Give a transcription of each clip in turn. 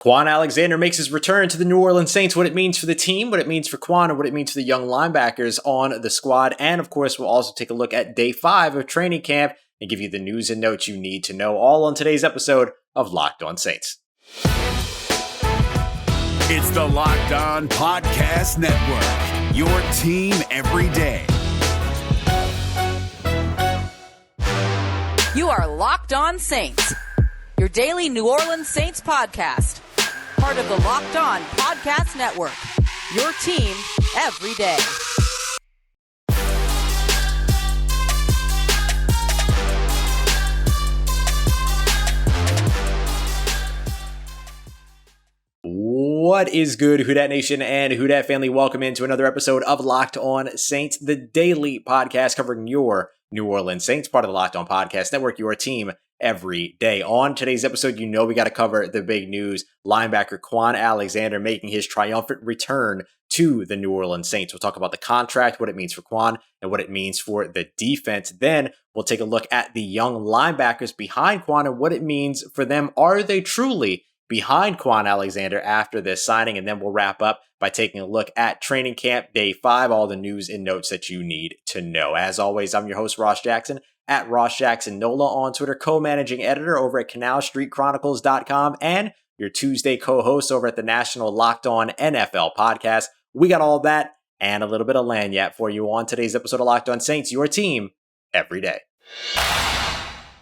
Kwon Alexander makes his return to the New Orleans Saints, what it means for the team, what it means for Kwon, and what it means for the young linebackers on the squad. And of course, we'll also take a look at day 5 of training camp and give you the news and notes you need to know, all on today's episode of Locked On Saints. It's the Locked On Podcast Network, your team every day. You are Locked On Saints, your daily New Orleans Saints podcast. Part of the Locked On Podcast Network, your team every day. What is good, Who Dat Nation and Who Dat family? Welcome into another episode of Locked On Saints, the daily podcast covering your New Orleans Saints, part of the Locked On Podcast Network, your team every day. On today's episode, you know we got to cover the big news. Linebacker Kwon Alexander making his triumphant return to the New Orleans Saints. We'll talk about the contract, what it means for Kwon, and what it means for the defense. Then we'll take a look at the young linebackers behind Kwon and what it means for them. Are they truly behind Kwon Alexander after this signing? And then we'll wrap up by taking a look at training camp day 5, all the news and notes that you need to know. As always, I'm your host, Ross Jackson, at Ross Jackson Nola on Twitter, co-managing editor over at CanalStreetChronicles.com, and your Tuesday co-host over at the national Locked On NFL podcast. We got all that and a little bit of lanyard for you on today's episode of Locked On Saints, your team every day.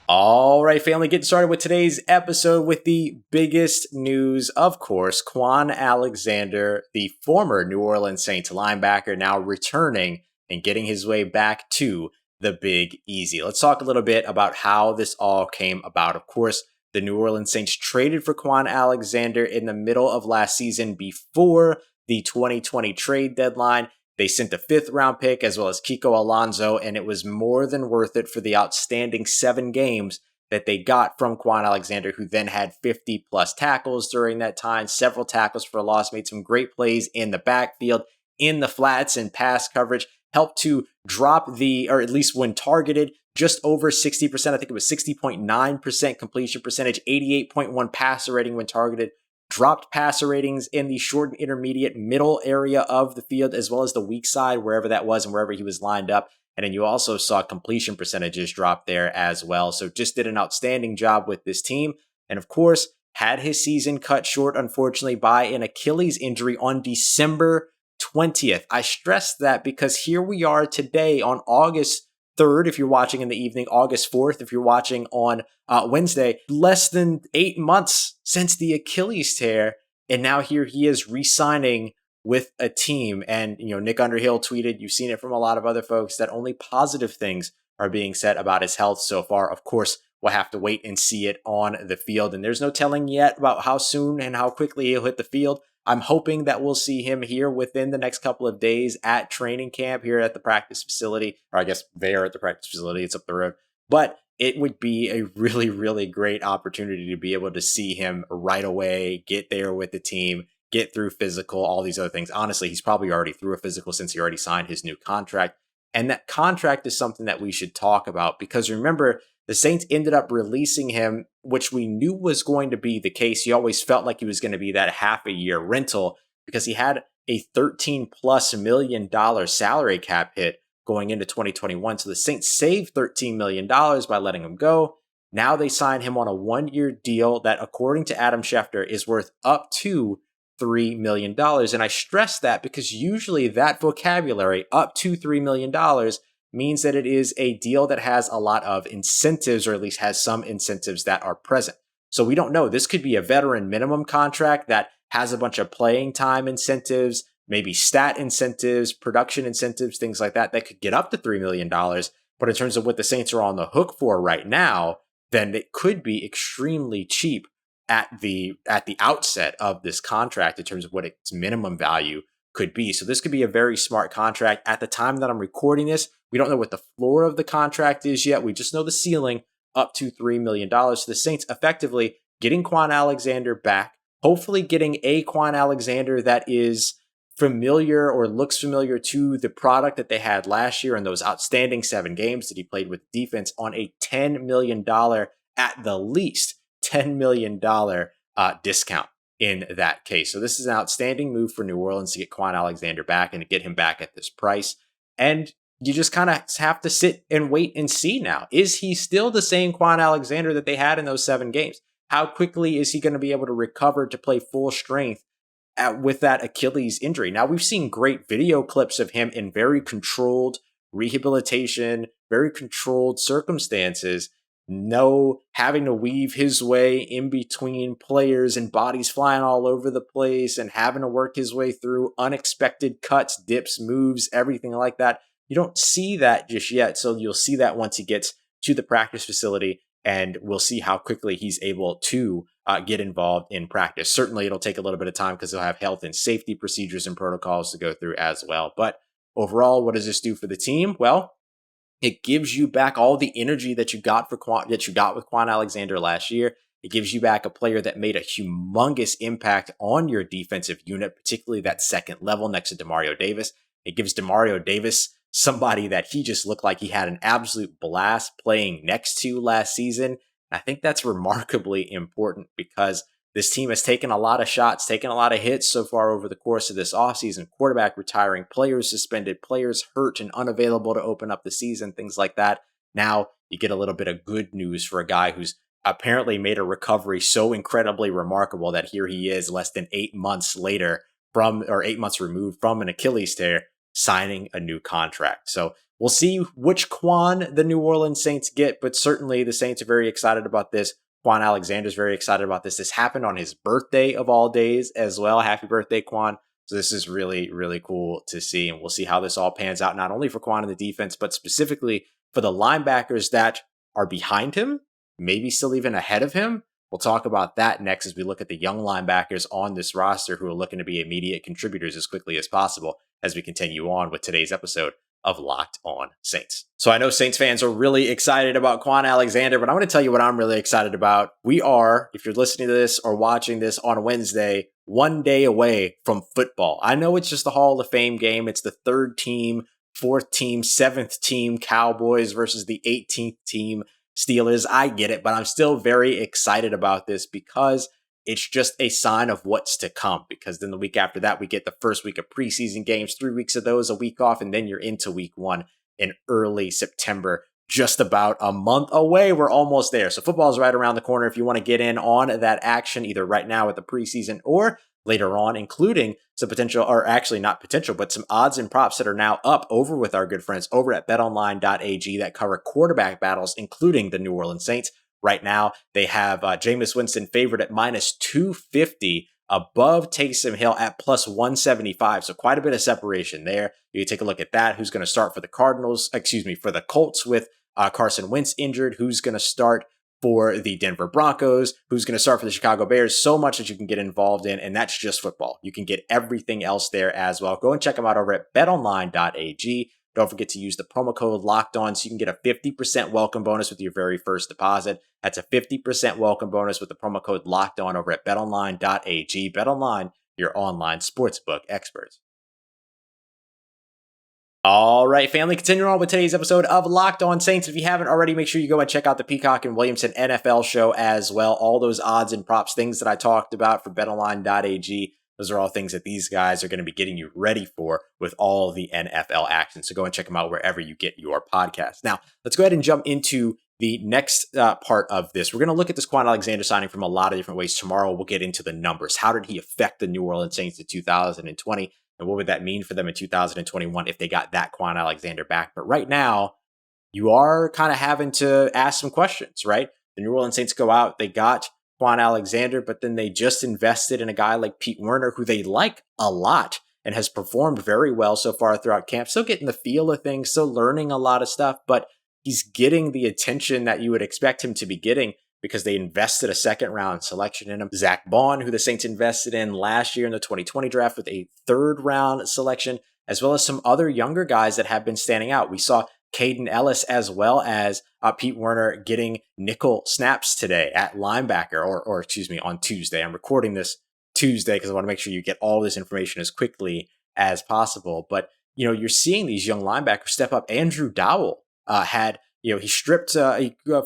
All right, family, getting started with today's episode with the biggest news, of course. Kwon Alexander, the former New Orleans Saints linebacker, now returning and getting his way back to the Big Easy. Let's talk a little bit about how this all came about. Of course, the New Orleans Saints traded for Kwon Alexander in the middle of last season before the 2020 trade deadline. They sent a 5th round pick as well as Kiko Alonso, and it was more than worth it for the outstanding 7 games that they got from Kwon Alexander, who then had 50 plus tackles during that time, several tackles for a loss, made some great plays in the backfield, in the flats and pass coverage, helped to drop or at least when targeted, just over 60%. I think it was 60.9% completion percentage, 88.1 passer rating when targeted. Dropped passer ratings in the short and intermediate middle area of the field, as well as the weak side, wherever that was and wherever he was lined up. And then you also saw completion percentages drop there as well. So just did an outstanding job with this team. And of course, had his season cut short, unfortunately, by an Achilles injury on December 20th. I stress that because here we are today on August 3rd, if you're watching in the evening, August 4th, if you're watching on Wednesday, less than 8 months since the Achilles tear. And now here he is re-signing with a team. And, Nick Underhill tweeted, you've seen it from a lot of other folks, that only positive things are being said about his health so far. Of course, we'll have to wait and see it on the field. And there's no telling yet about how soon and how quickly he'll hit the field. I'm hoping that we'll see him here within the next couple of days at training camp here at the practice facility, or I guess they're at the practice facility. It's up the road. But it would be a really, really great opportunity to be able to see him right away, get there with the team, get through physical, all these other things. Honestly, he's probably already through a physical since he already signed his new contract. And that contract is something that we should talk about because remember, the Saints ended up releasing him, which we knew was going to be the case. He always felt like he was going to be that half a year rental because he had a $13+ million salary cap hit going into 2021. So the Saints saved $13 million by letting him go. Now they sign him on a 1-year deal that, according to Adam Schefter, is worth up to $3 million. And I stress that because usually that vocabulary, up to $3 million, means that it is a deal that has a lot of incentives, or at least has some incentives that are present. So we don't know. This could be a veteran minimum contract that has a bunch of playing time incentives, maybe stat incentives, production incentives, things like that, that could get up to $3 million. But in terms of what the Saints are on the hook for right now, then it could be extremely cheap at the outset of this contract in terms of what its minimum value could be. So this could be a very smart contract. At the time that I'm recording this, we don't know what the floor of the contract is yet. We just know the ceiling up to $3 million. So the Saints effectively getting Kwon Alexander back, hopefully getting a Kwon Alexander that is familiar or looks familiar to the product that they had last year in those outstanding 7 games that he played with defense on a $10 million, at the least $10 million discount. in that case. So this is an outstanding move for New Orleans to get Kwon Alexander back and to get him back at this price. And you just kind of have to sit and wait and see now. Is he still the same Kwon Alexander that they had in those 7 games? How quickly is he going to be able to recover to play full strength with that Achilles injury? Now, we've seen great video clips of him in very controlled rehabilitation, very controlled circumstances. No having to weave his way in between players and bodies flying all over the place and having to work his way through unexpected cuts, dips, moves, everything like that. You don't see that just yet. So you'll see that once he gets to the practice facility, and we'll see how quickly he's able to get involved in practice. Certainly it'll take a little bit of time because he'll have health and safety procedures and protocols to go through as well. But overall, what does this do for the team? Well, it gives you back all the energy that you got with Kwon Alexander last year. It gives you back a player that made a humongous impact on your defensive unit, particularly that second level next to Demario Davis. It gives Demario Davis somebody that he just looked like he had an absolute blast playing next to last season. I think that's remarkably important because this team has taken a lot of shots, taken a lot of hits so far over the course of this offseason. Quarterback retiring, players suspended, players hurt and unavailable to open up the season, things like that. Now you get a little bit of good news for a guy who's apparently made a recovery so incredibly remarkable that here he is less than 8 months later 8 months removed from an Achilles tear, signing a new contract. So we'll see which Kwon the New Orleans Saints get, but certainly the Saints are very excited about this. Kwon Alexander's very excited about this. This happened on his birthday of all days as well. Happy birthday, Kwon. So this is really, really cool to see. And we'll see how this all pans out, not only for Kwon in the defense, but specifically for the linebackers that are behind him, maybe still even ahead of him. We'll talk about that next as we look at the young linebackers on this roster who are looking to be immediate contributors as quickly as possible as we continue on with today's episode of Locked On Saints. So I know Saints fans are really excited about Kwon Alexander, but I'm going to tell you what I'm really excited about. We are, if you're listening to this or watching this on Wednesday, 1 day away from football. I know it's just the Hall of Fame game. It's the 3rd team, 4th team, 7th team Cowboys versus the 18th team Steelers. I get it, but I'm still very excited about this because it's just a sign of what's to come, because then the week after that, we get the first week of preseason games, 3 weeks of those, a week off, and then you're into week 1 in early September, just about a month away. We're almost there. So football is right around the corner. If you want to get in on that action, either right now with the preseason or later on, including some potential, or actually not potential, but some odds and props that are now up over with our good friends over at betonline.ag that cover quarterback battles, including the New Orleans Saints. Right now, they have Jameis Winston favored at minus 250 above Taysom Hill at plus 175. So quite a bit of separation there. You can take a look at that. Who's going to start for the for the Colts with Carson Wentz injured? Who's going to start for the Denver Broncos? Who's going to start for the Chicago Bears? So much that you can get involved in, and that's just football. You can get everything else there as well. Go and check them out over at betonline.ag. Don't forget to use the promo code LOCKEDON so you can get a 50% welcome bonus with your very first deposit. That's a 50% welcome bonus with the promo code LOCKEDON over at betonline.ag. BetOnline, your online sportsbook experts. All right, family, continuing on with today's episode of Locked On Saints. If you haven't already, make sure you go and check out the Peacock and Williamson NFL show as well. All those odds and props, things that I talked about for betonline.ag. Those are all things that these guys are going to be getting you ready for with all the NFL action. So go and check them out wherever you get your podcast. Now, let's go ahead and jump into the next part of this. We're going to look at this Kwon Alexander signing from a lot of different ways. Tomorrow, we'll get into the numbers. How did he affect the New Orleans Saints in 2020? And what would that mean for them in 2021 if they got that Kwon Alexander back? But right now, you are kind of having to ask some questions, right? The New Orleans Saints go out, they got Kwon Alexander, but then they just invested in a guy like Pete Werner, who they like a lot and has performed very well so far throughout camp. Still getting the feel of things, still learning a lot of stuff, but he's getting the attention that you would expect him to be getting because they invested a 2nd round selection in him. Zack Baun, who the Saints invested in last year in the 2020 draft with a 3rd round selection, as well as some other younger guys that have been standing out. We saw Caden Ellis as well as Pete Werner getting nickel snaps today at linebacker, or excuse me, on Tuesday. I'm recording this Tuesday because I want to make sure you get all this information as quickly as possible. But, you're seeing these young linebackers step up. Andrew Dowell he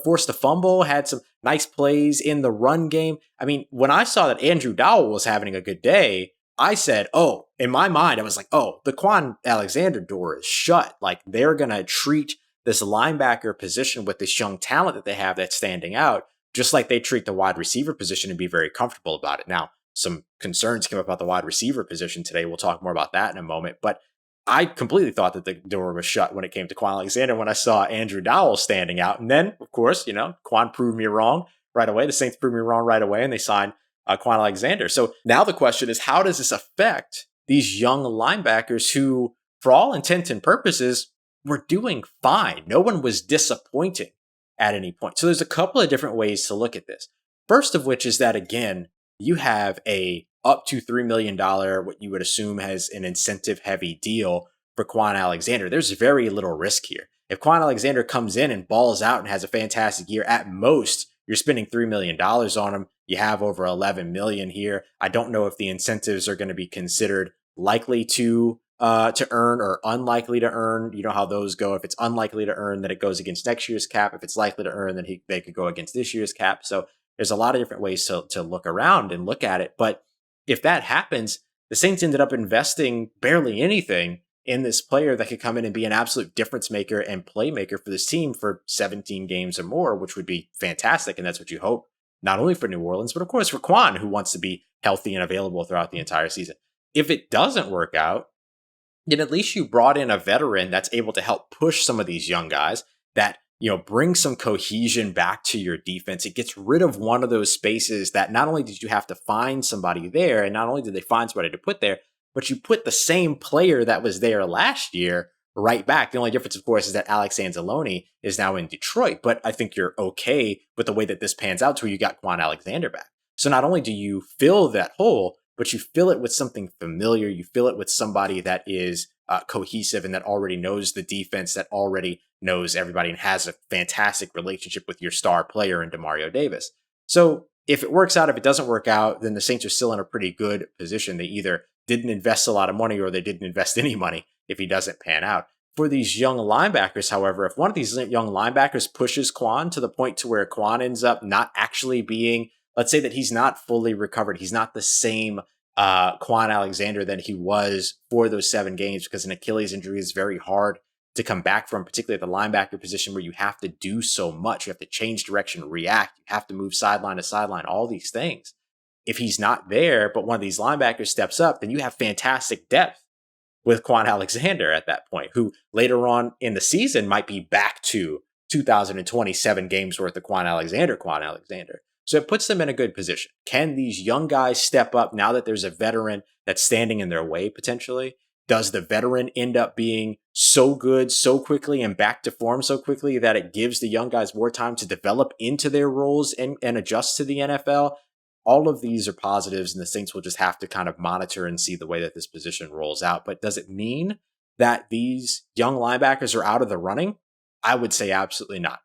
forced a fumble, had some nice plays in the run game. I mean, when I saw that Andrew Dowell was having a good day, I said, oh, in my mind, I was like, oh, the Kwon Alexander door is shut. Like, they're going to treat this linebacker position with this young talent that they have that's standing out, just like they treat the wide receiver position and be very comfortable about it. Now, some concerns came up about the wide receiver position today. We'll talk more about that in a moment. But I completely thought that the door was shut when it came to Kwon Alexander when I saw Andrew Dowell standing out. And then, of course, Kwon proved me wrong right away. The Saints proved me wrong right away, and they signed Kwon Alexander. So now the question is, how does this affect these young linebackers who, for all intents and purposes, were doing fine? No one was disappointing at any point. So there's a couple of different ways to look at this. First of which is that, again, you have a up to $3 million, what you would assume has an incentive-heavy deal for Kwon Alexander. There's very little risk here. If Kwon Alexander comes in and balls out and has a fantastic year, at most, you're spending $3 million on him. You have over $11 million here. I don't know if the incentives are going to be considered likely to earn or unlikely to earn. You know how those go. If it's unlikely to earn, then it goes against next year's cap. If it's likely to earn, then they could go against this year's cap. So there's a lot of different ways to look around and look at it. But if that happens, the Saints ended up investing barely anything in this player that could come in and be an absolute difference maker and playmaker for this team for 17 games or more, which would be fantastic. And that's what you hope, not only for New Orleans, but of course for Kwon, who wants to be healthy and available throughout the entire season. If it doesn't work out, then at least you brought in a veteran that's able to help push some of these young guys that, bring some cohesion back to your defense. It gets rid of one of those spaces that not only did you have to find somebody there, and not only did they find somebody to put there, but you put the same player that was there last year right back. The only difference, of course, is that Alex Anzalone is now in Detroit, but I think you're okay with the way that this pans out to where you got Kwon Alexander back. So not only do you fill that hole, but you fill it with something familiar. You fill it with somebody that is cohesive and that already knows the defense, that already knows everybody and has a fantastic relationship with your star player in Demario Davis. So if it works out, if it doesn't work out, then the Saints are still in a pretty good position. They either didn't invest a lot of money or they didn't invest any money if he doesn't pan out. For these young linebackers, however, if one of these young linebackers pushes Kwon to the point to where Kwon ends up not actually being, let's say that he's not fully recovered, he's not the same Kwon Alexander than he was for those 7 games, because an Achilles injury is very hard to come back from, particularly at the linebacker position where you have to do so much. You have to change direction, react. You have to move sideline to sideline, all these things. If he's not there, but one of these linebackers steps up, then you have fantastic depth with Kwon Alexander at that point, who later on in the season might be back to 2027 games worth of Kwon Alexander. So it puts them in a good position. Can these young guys step up now that there's a veteran that's standing in their way potentially? Does the veteran end up being so good so quickly and back to form so quickly that it gives the young guys more time to develop into their roles and adjust to the NFL? All of these are positives, and the Saints will just have to kind of monitor and see the way that this position rolls out. But does it mean that these young linebackers are out of the running? I would say absolutely not.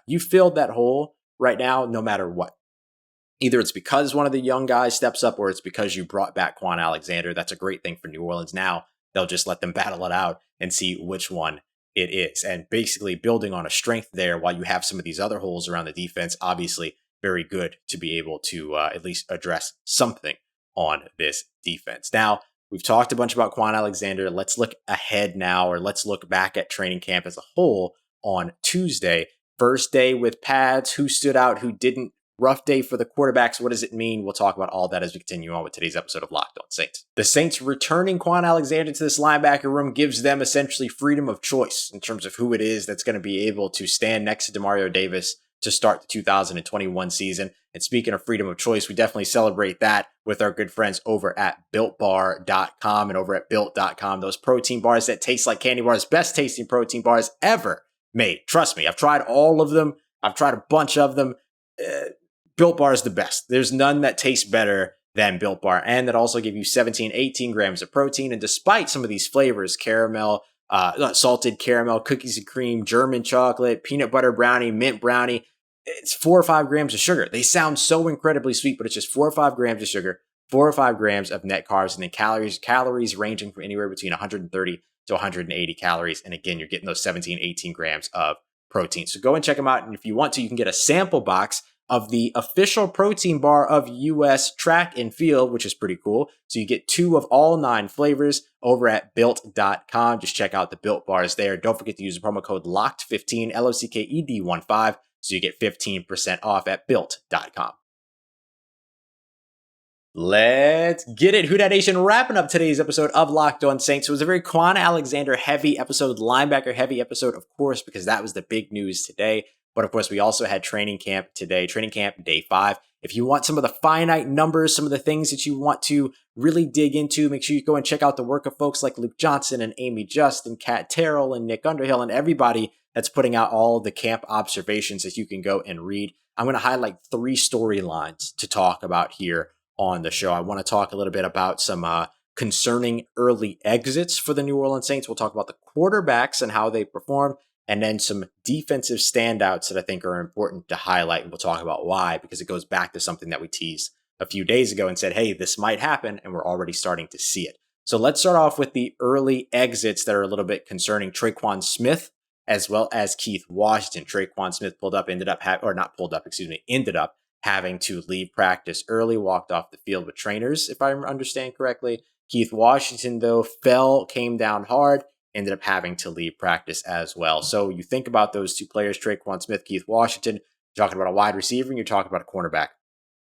You filled that hole right now, no matter what. Either it's because one of the young guys steps up or it's because you brought back Kwon Alexander. That's a great thing for New Orleans. Now they'll just let them battle it out and see which one it is. And basically building on a strength there while you have some of these other holes around the defense, obviously very good to be able to at least address something on this defense. Now, we've talked a bunch about Kwon Alexander. Let's look ahead now, or let's look back at training camp as a whole on Tuesday. First day with pads, who stood out, who didn't. Rough day for the quarterbacks. What does it mean? We'll talk about all that as we continue on with today's episode of Locked On Saints. The Saints returning Kwon Alexander to this linebacker room gives them essentially freedom of choice in terms of who it is that's going to be able to stand next to Demario Davis to start the 2021 season. And speaking of freedom of choice, we definitely celebrate that with our good friends over at BuiltBar.com and over at Built.com. Those protein bars that taste like candy bars, best tasting protein bars ever made. Trust me, I've tried all of them. I've tried a bunch of them. Built Bar is the best. There's none that tastes better than Built Bar, and that also give you 17, 18 grams of protein. And despite some of these flavors, caramel, salted caramel, cookies and cream, German chocolate, peanut butter brownie, mint brownie, it's 4 or 5 grams of sugar. They sound so incredibly sweet, but it's just 4 or 5 grams of sugar, 4 or 5 grams of net carbs, and then calories ranging from anywhere between 130 to 180 calories. And again, you're getting those 17, 18 grams of protein. So go and check them out. And if you want to, you can get a sample box of the official protein bar of US Track and Field, which is pretty cool. So you get 2 of all 9 flavors over at built.com. Just check out the Built bars there. Don't forget to use the promo code LOCKED15, LOCKED15, so you get 15% off at built.com. Let's get it. Who Dat Nation, wrapping up today's episode of Locked On Saints. It was a very Kwon Alexander heavy episode, linebacker heavy episode, of course, because that was the big news today. But of course, we also had training camp today, training camp day 5. If you want some of the finite numbers, some of the things that you want to really dig into, make sure you go and check out the work of folks like Luke Johnson and Amy Just and Kat Terrell and Nick Underhill and everybody that's putting out all the camp observations that you can go and read. I'm going to highlight 3 storylines to talk about here on the show. I want to talk a little bit about some concerning early exits for the New Orleans Saints. We'll talk about the quarterbacks and how they performed, and then some defensive standouts that I think are important to highlight. And we'll talk about why, because it goes back to something that we teased a few days ago and said, hey, this might happen, and we're already starting to see it. So let's start off with the early exits that are a little bit concerning. Tre'Quan Smith, as well as Keith Washington. Tre'Quan Smith ended up having to leave practice early, walked off the field with trainers, if I understand correctly. Keith Washington, though, came down hard, ended up having to leave practice as well. So you think about those 2 players, Tre'Quan Smith, Keith Washington, you're talking about a wide receiver and you're talking about a cornerback.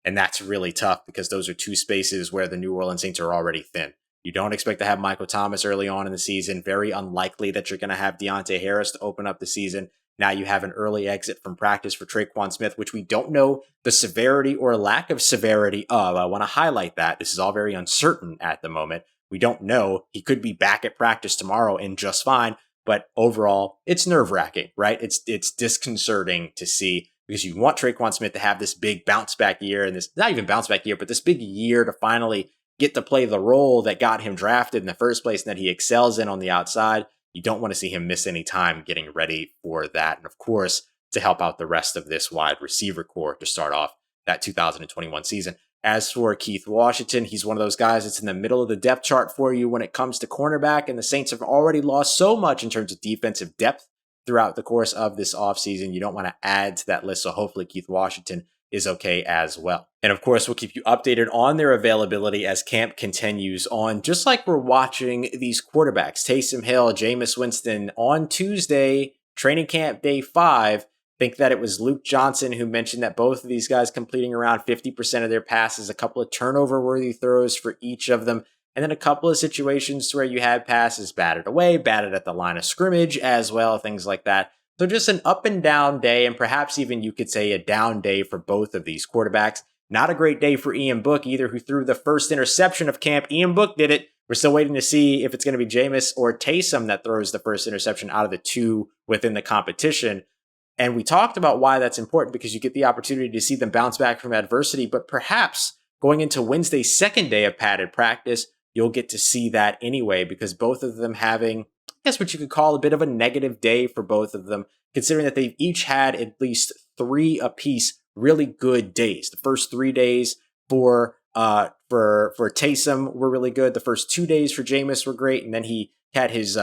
And that's really tough because those are 2 spaces where the New Orleans Saints are already thin. You don't expect to have Michael Thomas early on in the season. Very unlikely that you're going to have Deontay Harris to open up the season. Now you have an early exit from practice for Tre'Quan Smith, which we don't know the severity or lack of severity of. I want to highlight that. This is all very uncertain at the moment. We don't know. He could be back at practice tomorrow and just fine. But overall, it's nerve-wracking, right? It's disconcerting to see, because you want Tre'Quan Smith to have this big bounce back year, and this, not even bounce back year, but this big year to finally get to play the role that got him drafted in the first place and that he excels in on the outside. You don't want to see him miss any time getting ready for that. And of course, to help out the rest of this wide receiver core to start off that 2021 season. As for Keith Washington, he's one of those guys that's in the middle of the depth chart for you when it comes to cornerback. And the Saints have already lost so much in terms of defensive depth throughout the course of this offseason. You don't want to add to that list. So hopefully Keith Washington is okay as well. And of course, we'll keep you updated on their availability as camp continues on, just like we're watching these quarterbacks, Taysom Hill, Jameis Winston on Tuesday, training camp day 5. Think that it was Luke Johnson who mentioned that both of these guys completing around 50% of their passes, a couple of turnover-worthy throws for each of them, and then a couple of situations where you had passes batted away, batted at the line of scrimmage as well, things like that. So just an up and down day, and perhaps even you could say a down day for both of these quarterbacks. Not a great day for Ian Book either, who threw the first interception of camp. Ian Book did it. We're still waiting to see if it's going to be Jameis or Taysom that throws the first interception out of the 2 within the competition. And we talked about why that's important, because you get the opportunity to see them bounce back from adversity. But perhaps going into Wednesday's second day of padded practice, you'll get to see that anyway, because both of them having, I guess what you could call a bit of a negative day for both of them, considering that they've each had at least 3 apiece really good days. The first 3 days for Taysom were really good. The first 2 days for Jameis were great. And then he had his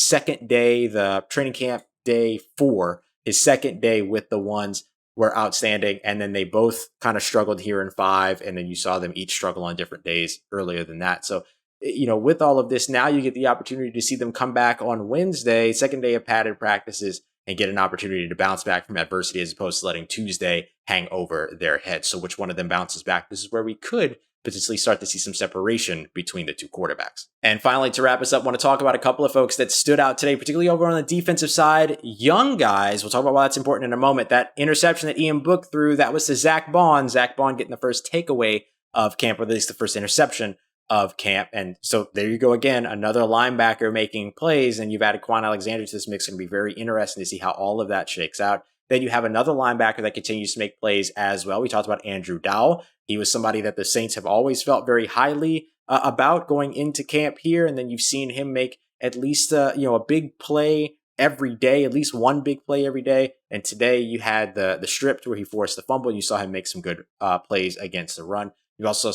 second day, the training camp day 4, his second day with the ones were outstanding. And then they both kind of struggled here in 5. And then you saw them each struggle on different days earlier than that. So, you know, with all of this, now you get the opportunity to see them come back on Wednesday, second day of padded practices, and get an opportunity to bounce back from adversity as opposed to letting Tuesday hang over their heads. So which one of them bounces back? This is where we could potentially start to see some separation between the 2 quarterbacks. And finally, to wrap us up, I want to talk about a couple of folks that stood out today, particularly over on the defensive side. Young guys, we'll talk about why that's important in a moment. That interception that Ian Book threw, that was to Zack Baun. Zack Baun getting the first takeaway of camp, or at least the first interception of camp. And so there you go again, another linebacker making plays, and you've added Kwon Alexander to this mix. It's going to be very interesting to see how all of that shakes out. Then you have another linebacker that continues to make plays as well. We talked about Andrew Dowell. He was somebody that the Saints have always felt very highly about going into camp here. And then you've seen him make at least a big play every day, at least one big play every day. And today you had the strip where he forced the fumble. You saw him make some good plays against the run. You also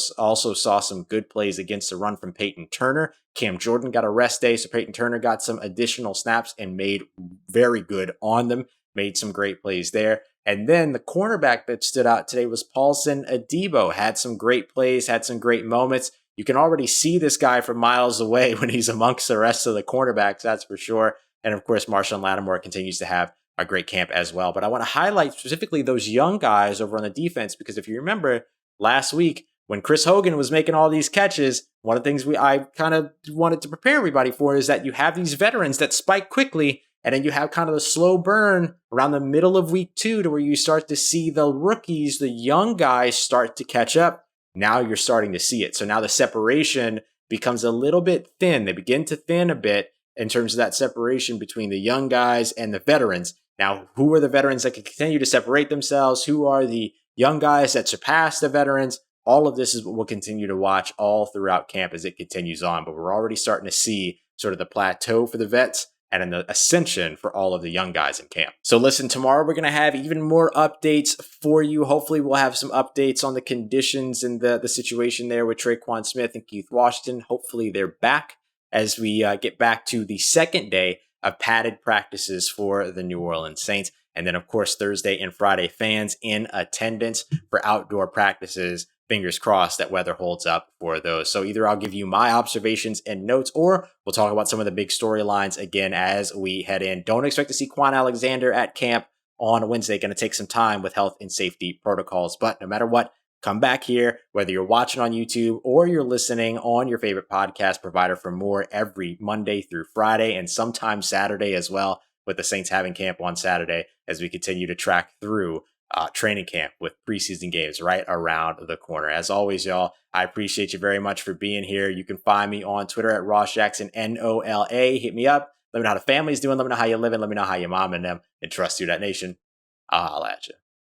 saw some good plays against the run from Peyton Turner. Cam Jordan got a rest day, so Peyton Turner got some additional snaps and made very good on them. made some great plays there. And then the cornerback that stood out today was Paulson Adebo. Had some great plays, had some great moments. You can already see this guy from miles away when he's amongst the rest of the cornerbacks, that's for sure. And of course, Marshawn Lattimore continues to have a great camp as well. But I want to highlight specifically those young guys over on the defense, because if you remember last week when Chris Hogan was making all these catches, one of the things I kind of wanted to prepare everybody for is that you have these veterans that spike quickly, and then you have kind of the slow burn around the middle of week 2 to where you start to see the rookies, the young guys start to catch up. Now you're starting to see it. So now the separation becomes a little bit thin. They begin to thin a bit in terms of that separation between the young guys and the veterans. Now, who are the veterans that can continue to separate themselves? Who are the young guys that surpass the veterans? All of this is what we'll continue to watch all throughout camp as it continues on. But we're already starting to see sort of the plateau for the vets and then the ascension for all of the young guys in camp. So listen, tomorrow we're going to have even more updates for you. Hopefully we'll have some updates on the conditions and the situation there with Tre'Quan Smith and Keith Washington. Hopefully they're back as we get back to the second day of padded practices for the New Orleans Saints. And then, of course, Thursday and Friday, fans in attendance for outdoor practices. Fingers crossed that weather holds up for those. So either I'll give you my observations and notes, or we'll talk about some of the big storylines again as we head in. Don't expect to see Kwon Alexander at camp on Wednesday. Going to take some time with health and safety protocols. But no matter what, come back here, whether you're watching on YouTube or you're listening on your favorite podcast provider, for more every Monday through Friday and sometimes Saturday as well, with the Saints having camp on Saturday as we continue to track through training camp with preseason games right around the corner. As always, y'all, I appreciate you very much for being here. You can find me on Twitter at Ross Jackson, NOLA. Hit me up. Let me know how the family's doing. Let me know how you're living. Let me know how your mom and them and trust you, that nation. I'll holla at you.